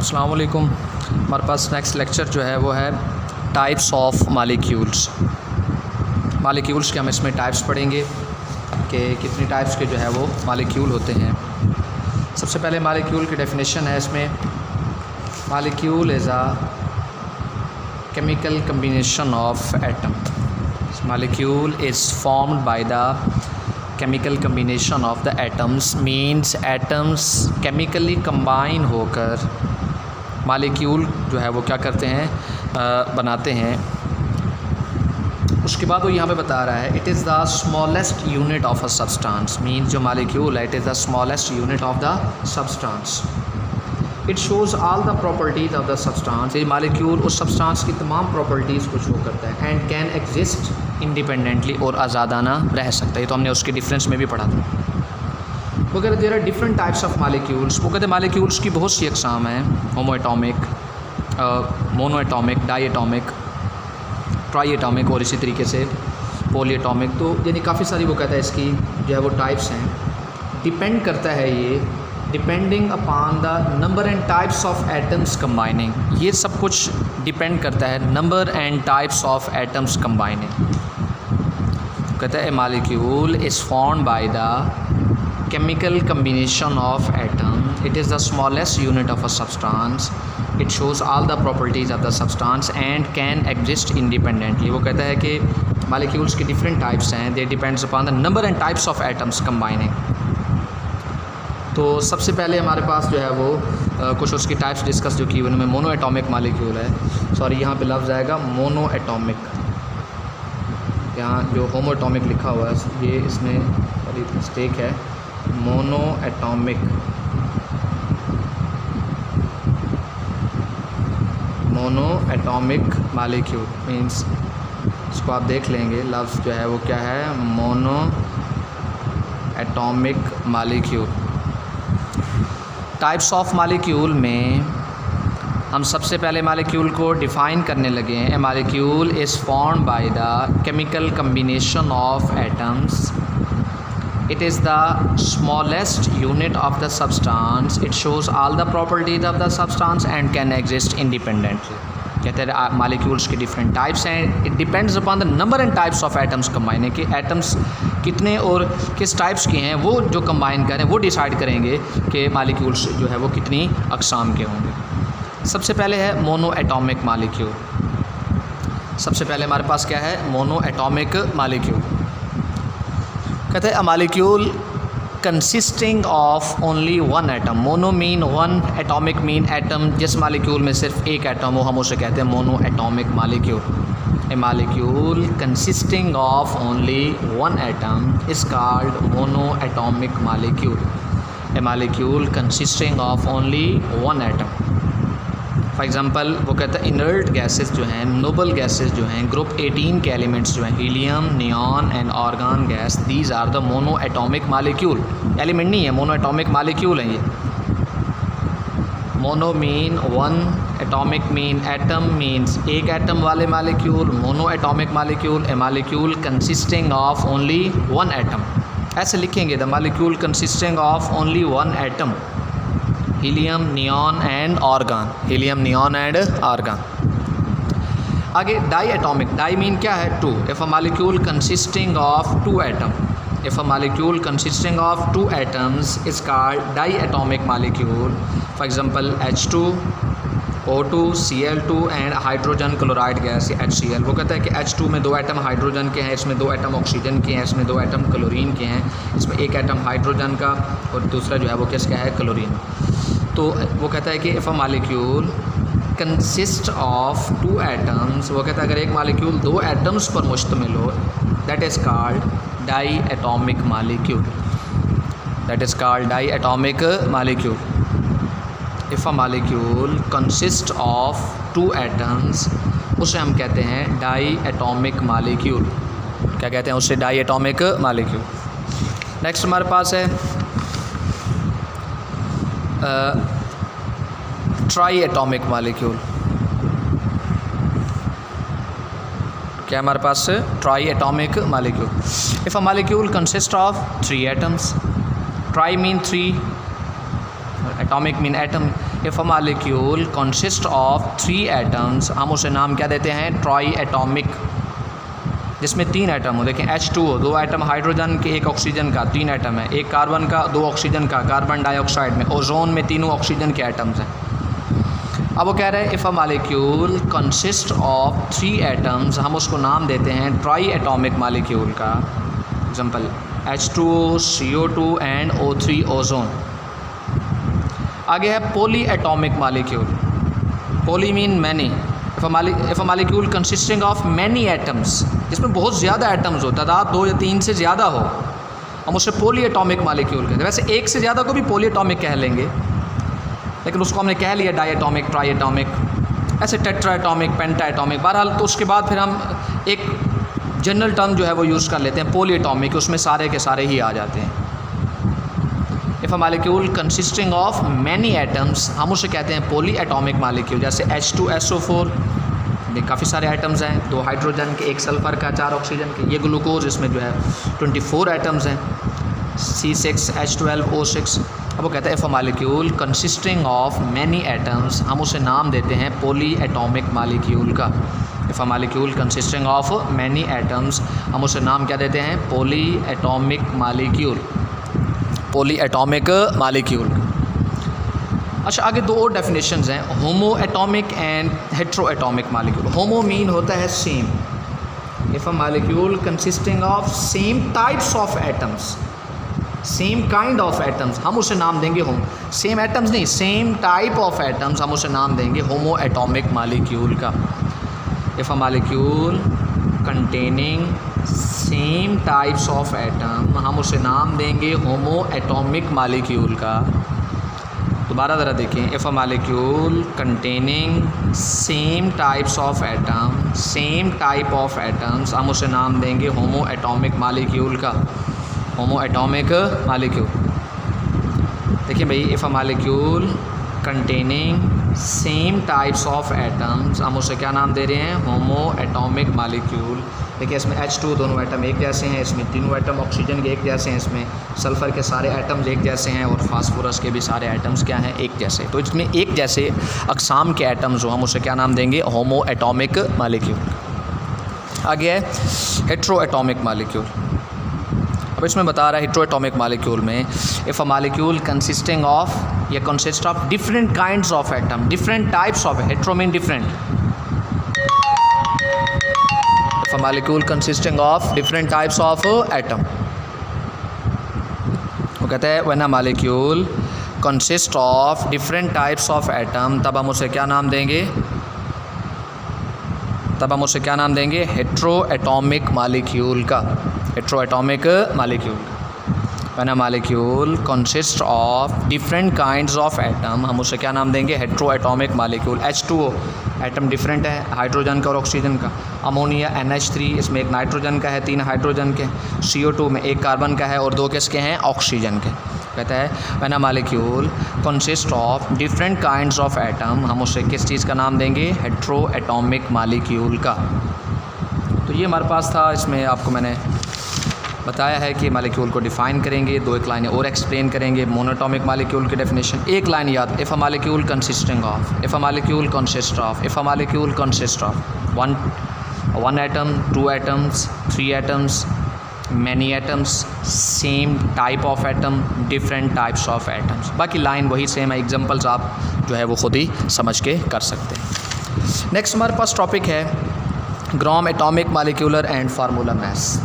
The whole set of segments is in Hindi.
अस्सलाम वालेकुम। हमारे पास नेक्स्ट लेक्चर जो है वो है टाइप्स ऑफ मालिक्यूल्स। मालिक्यूल्स के हम इसमें टाइप्स पढ़ेंगे कि कितनी टाइप्स के जो है वो मालिक्यूल होते हैं। सबसे पहले मालिक्यूल की डेफिनेशन है इसमें, molecule is a chemical combination of atom. Molecule is formed by the chemical combination of the atoms, means atoms chemically combine होकर मालिक्यूल जो है वो क्या करते हैं, बनाते हैं। उसके बाद वो यहाँ पे बता रहा है it is the smallest unit of a substance, means जो मालिक्यूल है it is the smallest unit of the substance. It shows all the properties of the substance. ये मालिक्यूल उस सब्सटेंस की तमाम प्रॉपर्टीज़ को शो करता है। एंड कैन एग्जिस्ट इंडिपेंडेंटली, और आज़ादाना रह सकता है। ये तो हमने उसके डिफरेंस में भी पढ़ा था। वो कहते there are different types of molecules. वो कहते मालिक्यूल्स की बहुत सी अक़साम हैं, homoatomic, monoatomic, diatomic, triatomic और इसी तरीके से पॉली एटॉमिक। तो यानी काफ़ी सारी वो कहता है इसकी जो है वो टाइप्स हैं। डिपेंड करता है ये depending upon the number and types of atoms combining. ये सब कुछ डिपेंड करता है number and types of atoms combining. कहता है molecule is formed by the chemical combination of atom. It is the smallest unit of a substance. It shows all the properties of the substance and can exist independently. वो कहता है कि molecules की different types हैं, they depends upon the number and types of atoms combining. तो सबसे पहले हमारे पास जो है वो कुछ उसकी टाइप्स डिस्कस जो की उनमें मोनो एटॉमिक मालिक्यूल है। सॉरी, यहाँ पे लफ्ज़ आएगा मोनो एटॉमिक। यहाँ जो होमो एटॉमिक लिखा हुआ है ये इसमें बड़ी मिस्टेक है। Mono atomic, monoatomic molecule means, इसको आप देख लेंगे लफ्ज़ जो है वो क्या है, monoatomic molecule. Types of molecule में हम सबसे पहले मालिक्यूल को डिफ़ाइन करने लगे हैं। A molecule is formed by the chemical combination of atoms. It is the smallest unit of the substance. It shows all the properties of the substance and can exist independently. कहते हैं मालिक्यूल्स के डिफरेंट टाइप्स हैं। It depends upon the number and types of atoms combine, कि एटम्स कितने और किस टाइप्स के हैं वो जो कंबाइन करें वो डिसाइड करेंगे कि मालिक्यूल्स जो है वो कितनी अक़साम के होंगे। सबसे पहले है मोनो एटॉमिक मालिक्यूल। सबसे पहले हमारे पास क्या है, मोनो एटॉमिक मालिक्यूल। कहते हैं अ molecule consisting of only one atom. Mono mean one, atomic mean atom. जिस मालिक्यूल में सिर्फ एक एटम हो हम उसे कहते हैं mono atomic molecule. A molecule consisting of only one atom is called mono atomic molecule. A molecule consisting of only one atom. For example वो कहता है इनर्ट गैसेस जो हैं, नोबल गैसेस जो हैं, ग्रुप 18 के एलिमेंट्स जो हैं, helium, neon and argon gas, these are the monoatomic molecule. Element नहीं है, मोनो एटॉमिक मालिक्यूल हैं ये। Mono mean one, atomic mean atom, means एक एटम वाले molecule. Monoatomic molecule, a molecule consisting of only one atom. ऐसे लिखेंगे, the molecule consisting of only one atom, helium, neon and argon, helium, neon and argon. आगे डाई एटॉमिक। डाई मीन क्या है, two. If a molecule consisting of two atom, if a molecule consisting of two atoms is called diatomic molecule. For example H2, O2, Cl2 and hydrogen chloride gas HCl। वो कहता है कि H2 में दो एटम हाइड्रोजन के हैं, इसमें दो एटम ऑक्सीजन के हैं, इसमें दो एटम क्लोरीन के हैं, इसमें एक एटम हाइड्रोजन का और दूसरा जो है वो किसका है, क्लोरीन। तो वो कहता है कि if a molecule consist of two atoms, वो कहता है अगर एक मालिक्यूल दो एटम्स पर मुश्तमिल हो, that is called diatomic molecule. That is called diatomic molecule. If a molecule consist of two atoms, उसे हम कहते हैं डाई एटॉमिक मालिक्यूल। क्या कहते हैं उसे, डाई एटॉमिक मालिक्यूल। नेक्स्ट हमारे पास है ट्राई एटॉमिक मालिक्यूल। क्या हमारे पास, tri atomic molecule. If a molecule consist of three atoms, tri mean three, atomic mean atom, if a molecule consist of 3 atoms, हम उसे नाम क्या देते हैं? ट्राई एटॉमिक, जिसमें 3 एटम हो। देखें H2O, 2 एटम हाइड्रोजन के, 1 ऑक्सीजन का, 3 एटम है, 1 कार्बन का, 2 ऑक्सीजन का, कार्बन डाइऑक्साइड में, ओजोन में तीनों ऑक्सीजन के एटम्स हैं। अब वो कह रहे हैं if a molecule consist of 3 atoms, हम उसको नाम देते हैं ट्राई एटॉमिक मालिक्यूल का। Example H2O, CO2 and O3 ozone. आगे है poly atomic molecule. Poly mean many. If a molecule consisting of many atoms, जिसमें बहुत ज़्यादा एटम्स हो, तादाद 2 या 3 से ज़्यादा हो, हम उसे पॉली एटॉमिक मालिक्यूल कहते हैं। वैसे एक से ज़्यादा को भी पॉली एटॉमिक कह लेंगे, लेकिन उसको हमने कह लिया डाई एटॉमिक, ट्राई एटॉमिक, ऐसे टेट्रा एटॉमिक, पेंटा एटॉमिक। बहरहाल तो उसके बाद फिर हम एक जनरल टर्म जो है वो यूज़ कर लेते हैं पॉली एटॉमिक, उसमें सारे के सारे ही आ जाते हैं। If a molecule consisting of many atoms, हम उसे कहते हैं पॉली एटॉमिक मालिक्यूल। जैसे H2SO4 में काफ़ी सारे एटम्स हैं, 2 हाइड्रोजन के, 1 सल्फ़र का, 4 ऑक्सीजन के। ये ग्लूकोज, इसमें जो है 24 एटम्स हैं, C6H12O6। अब वो कहता है if a molecule consisting of many atoms, हम उसे नाम देते हैं पॉली एटॉमिक मालिक्यूल का। If a molecule consisting of many atoms, हम उसे नाम क्या देते हैं? Poly atomic molecule, poly atomic molecule. अच्छा, आगे 2 और डेफिनेशंस हैं, होमो atomic and hetero atomic molecule. Homo mean होता है same. If a molecule consisting of same types of atoms, same kind of atoms, हम उसे नाम देंगे होम। सेम एटम्स नहीं, सेम टाइप ऑफ एटम्स, हम उसे नाम देंगे होमो एटॉमिक मालिक्यूल का। If a molecule containing same types of atom, हम उसे नाम देंगे होमो एटॉमिक मालिक्यूल का। दोबारा ज़रा देखें, if a molecule containing same types of atom, same type of atoms, हम उसे नाम देंगे होमो एटॉमिक मालिक्यूल का, होमो एटॉमिक मालिक्यूल। देखिए भाई, if a molecule containing same types of atoms, हम उसे क्या नाम दे रहे हैं? होमो एटॉमिक मालिक्यूल। देखिए इसमें H2 दोनों एटम एक जैसे हैं, इसमें तीनों एटम ऑक्सीजन के एक जैसे हैं, इसमें सल्फ़र के सारे एटम्स एक जैसे हैं, और फास्फोरस के भी सारे एटम्स क्या हैं? एक जैसे। तो इसमें एक जैसे अक़साम के एटम्स हो, हम उसे क्या नाम देंगे? होमो एटॉमिक मालिक्यूल। आगे है हेट्रो एटॉमिक मालिक्यूल। अब इसमें बता रहा है हेट्रो एटॉमिक मालिक्यूल में if a molecule consisting of या consist of different kinds of atom, different types of, hetero mean different. If a molecule consisting of different types of atom, वो कहते हैं when a molecule consist of different types of atom, तब हम उसे क्या नाम देंगे? तब हम उसे क्या नाम देंगे? हेट्रो एटॉमिक मालिक्यूल का, hetero atomic molecule. When a molecule consist of different kinds of atom, हम उसे क्या नाम देंगे? Hetero atomic molecule. H2O atom different है, हाइड्रोजन का और ऑक्सीजन का। अमोनिया NH3, इसमें 1 नाइट्रोजन का है, 3 हाइड्रोजन के। CO2 में 1 कार्बन का है और 2 किसके हैं? ऑक्सीजन के। कहता है when a molecule consist of different kinds of atom, हम उसे किस चीज़ का नाम देंगे? हेट्रो एटॉमिक मालिक्यूल का। तो ये हमारे पास था, इसमें आपको मैंने बताया है कि मालिक्यूल को डिफ़ाइन करेंगे, 2-1 लाइनें और एक्सप्लेन करेंगे। मोनोटॉमिक मालिक्यूल की डेफिनेशन, 1 लाइन याद, if a molecule consisting of, if a molecule consist of, if a molecule consist of 1 atom, 2 atoms, 3 atoms, many atoms, same type of atom, different types of atoms. बाकी लाइन वही सेम है, एग्जांपल्स आप जो है वो ख़ुद ही समझ के कर सकते हैं। नेक्स्ट हमारे पास टॉपिक है ग्राम atomic molecular and formula mass.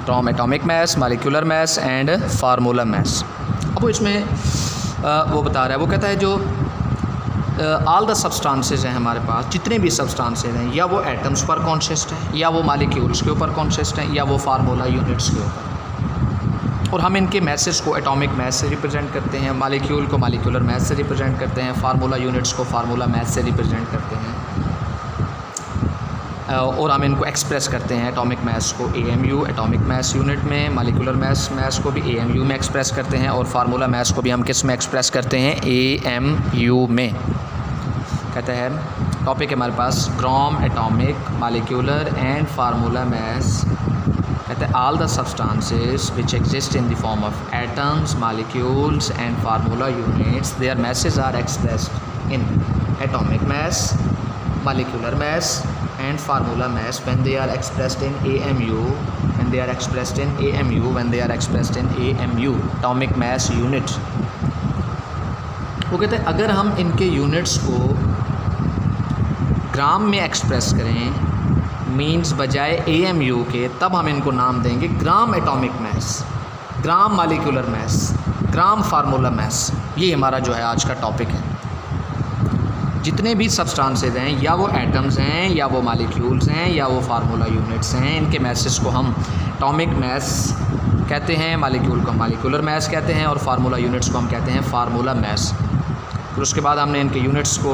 Gram atomic mass, molecular mass and formula mass. अब वो इसमें वो बता रहा है, वो कहता है जो ऑल द सब्सटेंसेस हैं हमारे पास, जितने भी सब्सटेंसेस हैं, या वो एटम्स पर कॉन्सिस्ट हैं, या वो मालिक्यूल्स के ऊपर कॉन्सिस्ट हैं, या वो फार्मूला यूनिट्स के ऊपर, और हम इनके मैसेज को एटॉमिक मैस से रिप्रेजेंट करते हैं, मालिक्यूल को मालिक्यूलर मैस से रिप्रेजेंट करते हैं, फार्मूला यूनिट्स को फार्मूला मैस से रिप्रेजेंट करते हैं, और हम इनको एक्सप्रेस करते हैं एटॉमिक मैस को AMU एटॉमिक मैस यूनिट में, मालिकुलर मैस को भी AMU में एक्सप्रेस करते हैं, और फार्मूला मैस को भी हम किस में एक्सप्रेस करते हैं? AMU में। कहते हैं टॉपिक है हमारे पास gram atomic molecular and formula mass. कहते हैं all the substances which exist in the form of atoms, molecules and formula units, their masses are expressed in atomic mass, molecular mass and formula mass when they are expressed in AMU, when they are expressed in AMU, atomic mass unit। वो कहते हैं अगर हम इनके यूनिट्स को ग्राम में एक्सप्रेस करें मीन्स बजाय AMU के, तब हम इनको नाम देंगे gram atomic mass, gram molecular mass, gram formula mass. ये हमारा जो है आज का टॉपिक है। जितने भी सब्सटेंसेस हैं, या वो एटम्स हैं, या वो मॉलिक्यूल्स हैं, या वो फार्मूला यूनिट्स हैं, इनके मैसेस को हम एटॉमिक मैस कहते हैं, मॉलिक्यूल को मॉलिक्यूलर मैस कहते हैं और फार्मूला यूनिट्स को हम कहते हैं फार्मूला मैस। फिर उसके बाद हमने इनके यूनिट्स को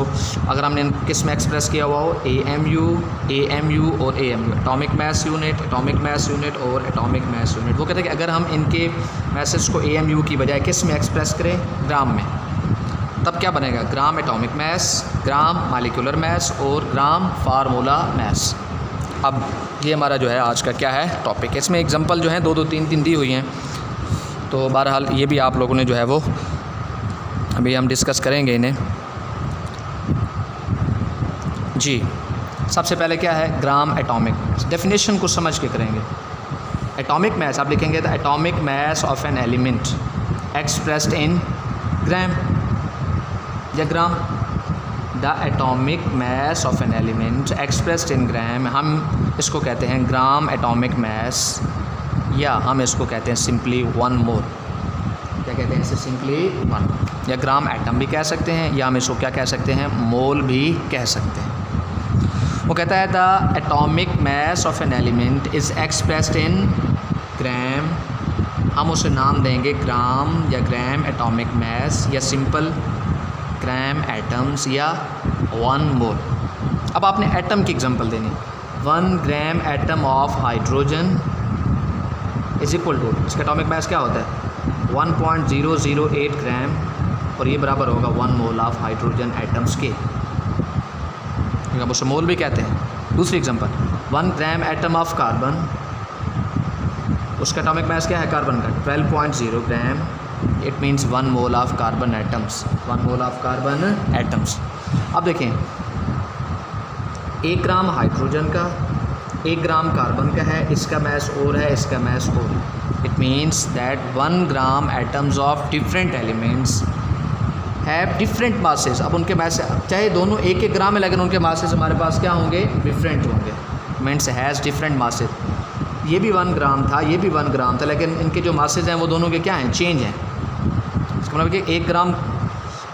अगर हमने किस में एक्सप्रेस किया हुआ हो, AMU और AMU, atomic mass unit, atomic mass unit और एटॉमिक मैस यूनिट। वो कहते हैं कि अगर हम इनके मैसेज को AMU की बजाय किस में एक्सप्रेस करें, ग्राम में, तब क्या बनेगा, gram atomic mass, gram molecular mass और ग्राम फार्मूला मैस। अब ये हमारा जो है आज का क्या है टॉपिक है। इसमें एग्जांपल जो है 2-2, 3-3 दी हुई हैं, तो बहरहाल ये भी आप लोगों ने जो है वो अभी हम डिस्कस करेंगे इन्हें। जी, सबसे पहले क्या है ग्राम एटॉमिक मैस, डेफिनेशन को समझ के करेंगे। एटॉमिक मैस आप लिखेंगे the atomic mass of an element expressed in gram या gram, the atomic mass of an element expressed in gram, हम इसको कहते हैं ग्राम एटॉमिक मैस, या हम इसको कहते हैं सिंपली 1 मोल। क्या कहते हैं इसे, सिंपली 1, या ग्राम एटम भी कह सकते हैं, या हम इसको क्या कह सकते हैं, मोल भी कह सकते हैं। वो कहता है the atomic mass of an element is expressed in gram, हम उसे नाम देंगे ग्राम या ग्राम एटॉमिक मैस, या सिंपल ग्राम एटम्स, या 1 मोल। अब आपने एटम की एग्जांपल देनी, 1 gram atom of hydrogen is equal to, इसका एटॉमिक मैस क्या होता है 1.008 ग्राम, और ये बराबर होगा 1 मोल ऑफ हाइड्रोजन एटम्स के, अब उसे मोल भी कहते हैं। दूसरी example 1 gram atom of carbon, उसका एटॉमिक मैस क्या है कार्बन का 12.0 gram, it means 1 mole of carbon atoms, 1 mole of carbon atoms. अब देखें 1 ग्राम हाइड्रोजन का, 1 ग्राम कार्बन का है, इसका मैस और है, इसका मैस और है। It means that 1 gram atoms of different elements have different masses. अब उनके मैस चाहे दोनों 1-1 ग्राम है, लेकिन उनके मासेस हमारे पास क्या होंगे, डिफरेंट होंगे, मीन्स हैज़ डिफरेंट मासेस। ये भी 1 ग्राम था, ये भी 1 ग्राम था, लेकिन इनके जो मासेस हैं वो दोनों के क्या हैं, चेंज हैं। इसका मतलब कि 1 ग्राम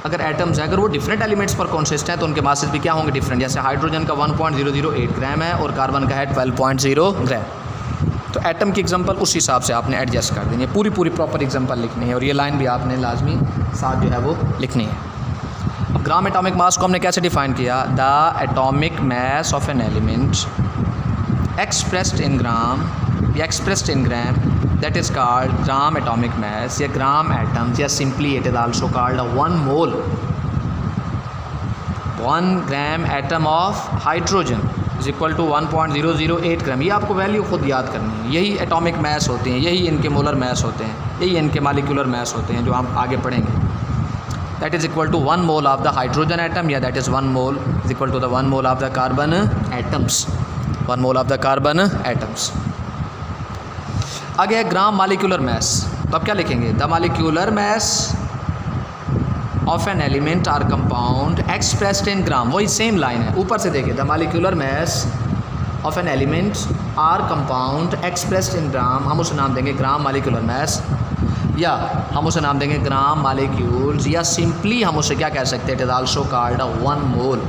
अगर एटम्स हैं, अगर वो डिफरेंट एलिमेंट्स पर कॉन्सिस्ट हैं, तो उनके मासेस भी क्या होंगे, डिफरेंट। जैसे हाइड्रोजन का 1.008 ग्राम है और कार्बन का है 12.0 ग्राम। तो एटम की एग्जांपल उस हिसाब से आपने एडजस्ट कर देनी है, पूरी प्रॉपर एग्जांपल लिखनी है, और ये लाइन भी आपने लाजमी साथ जो है वो लिखनी है। अब ग्राम एटॉमिक मास को हमने कैसे डिफाइन किया, the atomic mass of an element expressed in gram या expressed in gram, that is called gram atomic mass या ग्राम एटम्स, या simply it is also called 1 mole. 1 gram atom of hydrogen is equal to 1.008 gram. ये आपको वैल्यू खुद याद करनी है। यही एटॉमिक मैस होते हैं, यही इनके मोलर मैस होते हैं, यही इनके मॉलिक्यूलर मैस होते हैं जो हम आगे पढ़ेंगे। That is equal to 1 mole of the hydrogen atom, या that is 1 mole is equal to the 1 mole of the carbon atoms, 1 mole of the carbon atoms. आगे है ग्राम मॉलिक्यूलर मैस, तो अब क्या लिखेंगे, the molecular mass of an element or compound expressed in gram. वही सेम लाइन है, ऊपर से देखिए, the molecular mass of an element or compound expressed in gram, हम उसे नाम देंगे ग्राम मॉलिक्यूलर मैस, या हम उसे नाम देंगे ग्राम मॉलिक्यूल्स, या सिंपली हम उसे क्या कह सकते हैं, it is also called 1 mole.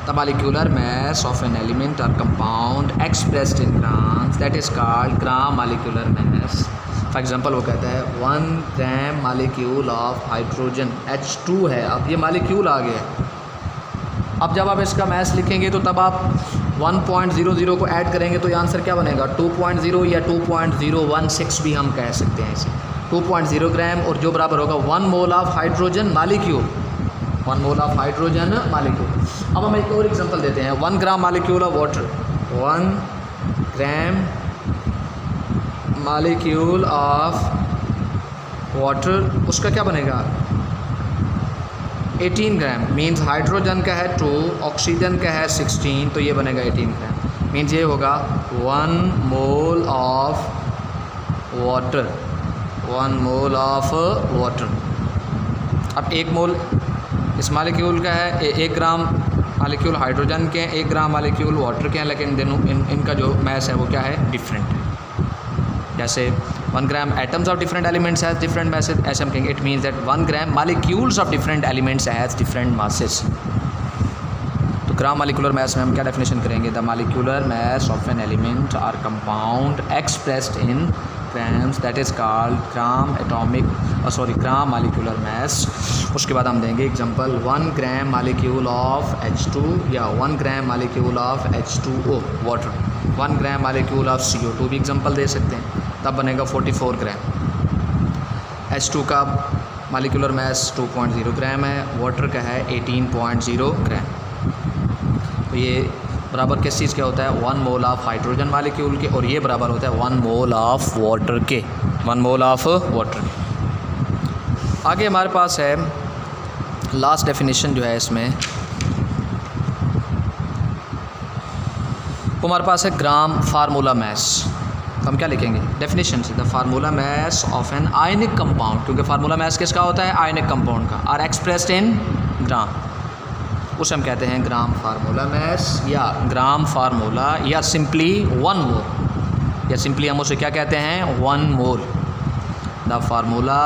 The molecular mass of an element or compound expressed in gram, that is called gram molecular mass. For example वो कहता है 1 gram molecule of hydrogen H2 है, अब ये मॉलिक्यूल आ गया। अब जब आप इसका मैस लिखेंगे तो तब आप 1.00 को ऐड करेंगे तो ये आंसर क्या बनेगा, 2.0 या 2.016 भी हम कह सकते हैं इसे, 2.0 ग्राम, और जो बराबर होगा 1 mole of hydrogen molecule, 1 mole of hydrogen molecule. अब हम एक और एग्जांपल देते हैं, 1 gram molecule of water, 1 gram molecule of water, उसका क्या बनेगा 18 ग्राम मीन्स हाइड्रोजन का है 2, ऑक्सीजन का है 16, तो ये बनेगा 18 ग्राम। मीन्स ये होगा 1 mole of water, 1 mole of water. अब 1 मोल इस मालिक्यूल का है, 1 ग्राम मालिक्यूल हाइड्रोजन के हैं, 1 ग्राम मालिक्यूल वाटर के हैं, लेकिन दोनों इनका जो मैस है वो क्या है, डिफरेंट है। जैसे 1 gram atoms of different elements has different masses, ऐसे हम कहेंगे it means that 1 gram molecules of different elements has different masses. तो ग्राम मालिकुलर मैस में हम क्या डेफिनेशन करेंगे, the molecular mass of an element or compound expressed in grams, that is called gram atomic gram molecular mass. उसके बाद हम देंगे example 1 gram molecule of H2 या 1 gram molecule of H2O water, 1 gram molecule of CO2 भी एग्जांपल दे सकते हैं, तब बनेगा 44 ग्राम। H2 का मालिकुलर मैस 2.0 ग्राम है, वाटर का है 18.0 ग्राम। तो ये बराबर किस चीज़ क्या होता है, 1 मोल ऑफ हाइड्रोजन मालिक्यूल के, और ये बराबर होता है 1 मोल ऑफ वाटर के, 1 मोल ऑफ वाटर के। आगे हमारे पास है लास्ट डेफिनेशन जो है इसमें, वो हमारे पास है ग्राम फार्मूला मैस। तो हम क्या लिखेंगे डेफिनेशन से, the formula mass of an ionic compound, क्योंकि फार्मूला मैस किसका होता है, आयनिक कंपाउंड का, आर एक्सप्रेस्ड इन ग्राम, उसे हम कहते हैं ग्राम फार्मूला मैस या ग्राम फार्मूला या सिंपली 1 मोल, या सिंपली हम उसे क्या कहते हैं 1 mole. The formula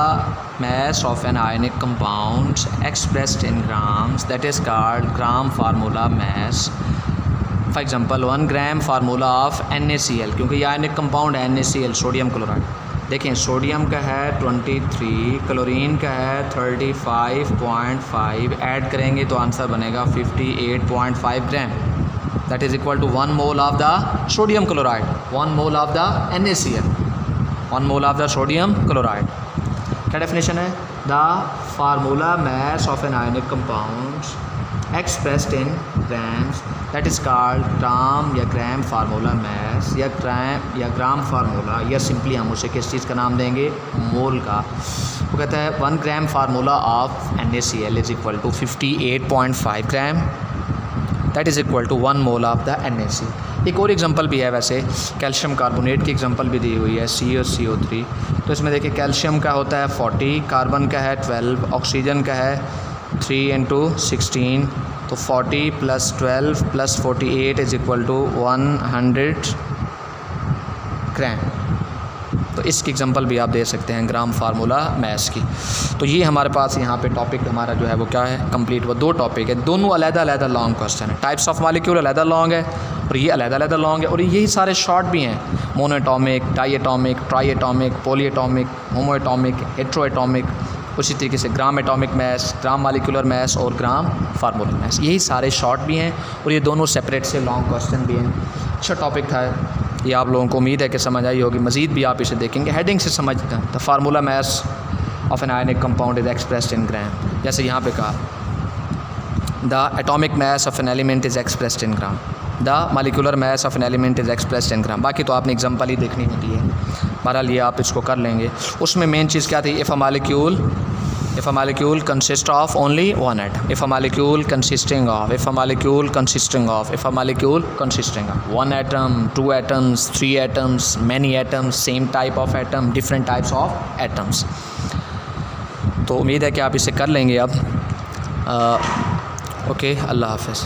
mass of an ionic compound expressed in grams, that is called gram formula mass. For example 1 gram formula of NaCl, क्योंकि ये आयनिक कंपाउंड है NaCl, सोडियम क्लोराइड। देखें सोडियम का है 23, क्लोरीन का है 35.5, ऐड करेंगे तो आंसर बनेगा 58.5 gram, that is equal to 1 mole of the sodium chloride, 1 mole of the NaCl, 1 mole of the sodium chloride. क्या डेफिनेशन है, the formula mass of an ionic compound expressed in grams, that is called gram या ग्राम फार्मूला मैस या ग्राम फार्मूला, या सिंपली हम उसे किस चीज़ का नाम देंगे, मोल का। वो कहता है 1 gram formula of NaCl is equal to 58.5 gram, that is equal to 1 mole of the NaCl। एक और एग्जांपल भी है, वैसे कैल्शियम कार्बोनेट की एग्जांपल भी दी हुई है, CaCO3। तो इसमें देखिए कैल्शियम का होता है 40, कार्बन का है 12, ऑक्सीजन का है 3 × 16, तो 40 + 12 + 48 इज़ इक्वल टू 100 ग्राम। तो इसकी एग्जांपल भी आप दे सकते हैं ग्राम फार्मूला मैस की। तो ये हमारे पास यहाँ पे टॉपिक हमारा जो है वो क्या है, कंप्लीट। वो 2 टॉपिक है, दोनों अलग-अलग लॉन्ग क्वेश्चन है। टाइप्स ऑफ मालिक्यूल अलग लॉन्ग है और ये अलग-अलग लॉन्ग है, और यही सारे शॉर्ट भी हैं, मोनोएटॉमिक, डाईएटॉमिक, ट्राईएटॉमिक, पॉलीएटॉमिक, होमोएटॉमिक, हेट्रोएटॉमिक, उसी तरीके से ग्राम एटॉमिक मैस, ग्राम मालिकुलर मैस और ग्राम फार्मूला मैस। यही सारे शॉर्ट भी हैं और ये दोनों सेपरेट से लॉन्ग क्वेश्चन भी हैं। अच्छा टॉपिक था ये, आप लोगों को उम्मीद है कि समझ आई होगी। मज़ीद भी आप इसे देखेंगे, हेडिंग से समझते हैं। The formula mass of an ionic compound is expressed in gram, जैसे यहाँ पे कहा the atomic mass of an element is expressed in gram, the molecular mass of an element is expressed in gram. बाकी तो आपने एग्जाम्पल ही देखनी होती है, बहरहाल ये आप इसको कर लेंगे। उसमें मेन चीज़ क्या थी, if a molecule consists of only one atom, if a molecule consisting of 1 atom, 2 atoms, 3 atoms, many atoms, same type of atom, different types of atoms। तो उम्मीद है कि आप इसे कर लेंगे अब। ओके, अल्लाह हाफ़िज़।